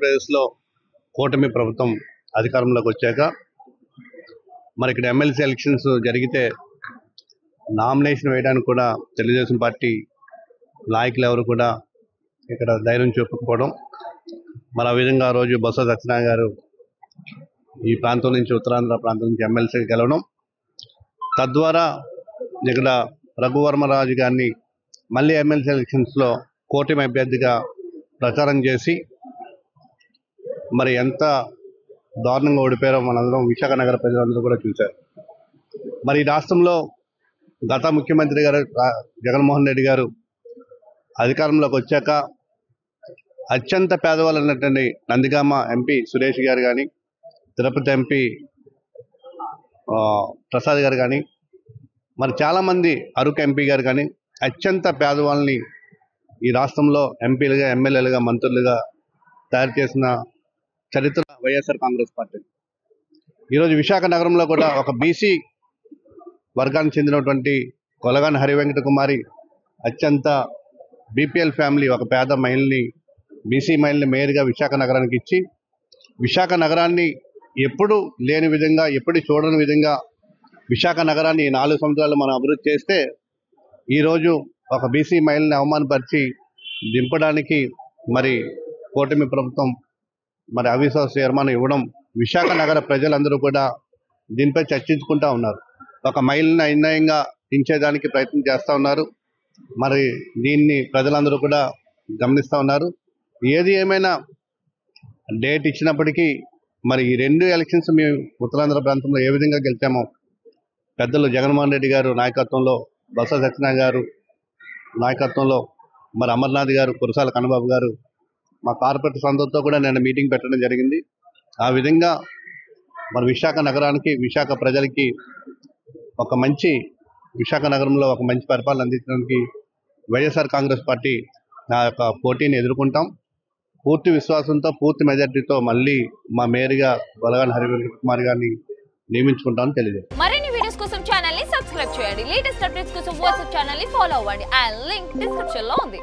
ఆంధ్రప్రదేశ్లో కూటమి ప్రభుత్వం అధికారంలోకి వచ్చాక మరి ఇక్కడ ఎమ్మెల్సీ ఎలక్షన్స్ జరిగితే నామినేషన్ వేయడానికి కూడా తెలుగుదేశం పార్టీ నాయకులు ఎవరు కూడా ఇక్కడ ధైర్యం చూపకపోవడం, మరి ఆ విధంగా ఆ రోజు బొత్స సత్యనారాయణ గారు ఈ ప్రాంతం నుంచి ఉత్తరాంధ్ర ప్రాంతం నుంచి ఎమ్మెల్సీ గెలవడం, తద్వారా ఇక్కడ రఘువర్మరాజు గారిని మళ్ళీ ఎమ్మెల్సీ ఎలక్షన్స్లో కూటమి అభ్యర్థిగా ప్రచారం చేసి మరి ఎంత దారుణంగా ఓడిపోయారో మనందరం విశాఖ నగర ప్రజలందరూ కూడా చూశారు. మరి ఈ రాష్ట్రంలో గత ముఖ్యమంత్రి గారు జగన్మోహన్ రెడ్డి గారు అధికారంలోకి వచ్చాక అత్యంత పేదవాళ్ళు ఉన్నటువంటి నందిగామ ఎంపీ సురేష్ గారు కానీ, తిరుపతి ఎంపీ ప్రసాద్ గారు కానీ, మరి చాలామంది అరకు ఎంపీ గారు కానీ అత్యంత పేదవాళ్ళని ఈ రాష్ట్రంలో ఎంపీలుగా, ఎమ్మెల్యేలుగా, మంత్రులుగా తయారు చేసిన చరిత్ర వైఎస్ఆర్ కాంగ్రెస్ పార్టీ. ఈరోజు విశాఖ నగరంలో కూడా ఒక బీసీ వర్గానికి చెందినటువంటి కొలగాని హరివెంకట కుమారి అత్యంత బీపీఎల్ ఫ్యామిలీ ఒక పేద మహిళని, బీసీ మహిళని మేయర్గా విశాఖ నగరానికి ఇచ్చి విశాఖ నగరాన్ని ఎప్పుడు లేని విధంగా, ఎప్పుడు చూడని విధంగా విశాఖ నగరాన్ని 4 సంవత్సరాలు మనం అభివృద్ధి చేస్తే ఈరోజు ఒక బీసీ మహిళని అవమానపరిచి దింపడానికి మరి కూటమి ప్రభుత్వం మరి అవిశ్వాస తీర్మానం ఇవ్వడం, విశాఖ నగర ప్రజలందరూ కూడా దీనిపై చర్చించుకుంటూ ఉన్నారు. ఒక మహిళని అన్యాయంగా దించేదానికి ప్రయత్నం చేస్తూ ఉన్నారు. మరి దీన్ని ప్రజలందరూ కూడా గమనిస్తూ ఉన్నారు. ఏది ఏమైనా డేట్ ఇచ్చినప్పటికీ మరి ఈ 2 ఎలక్షన్స్ మేము ఉత్తరాంధ్ర ప్రాంతంలో ఏ విధంగా గెలిచామో పెద్దలు జగన్మోహన్ రెడ్డి గారు నాయకత్వంలో, బొత్స సత్యనారాయణ గారు నాయకత్వంలో, మరి అమర్నాథ్ గారు, కురసాల కన్నబాబు గారు, మా కార్పొరేటర్ అందరితో కూడా నేను మీటింగ్ పెట్టడం జరిగింది. ఆ విధంగా మరి విశాఖ నగరానికి, విశాఖ ప్రజలకి ఒక మంచి విశాఖ నగరంలో ఒక మంచి పరిపాలన అందించడానికి వైఎస్ఆర్ కాంగ్రెస్ పార్టీ నా యొక్క పోటీని ఎదుర్కొంటాం. పూర్తి విశ్వాసంతో, పూర్తి మెజార్టీతో మళ్ళీ మా మేయర్గా కొలగాని హరివెంకట కుమార్ గారిని నియమించుకుంటామని తెలియజేస్తాం. మరిన్ని వీడియోస్ కోసం ఛానల్ ని సబ్స్క్రైబ్ చేయండి. లేటెస్ట్ అప్డేట్స్ కోసం వాట్సాప్ ఛానల్ ని ఫాలో అవ్వండి. ఆ లింక్ డిస్క్రిప్షన్ లో ఉంది.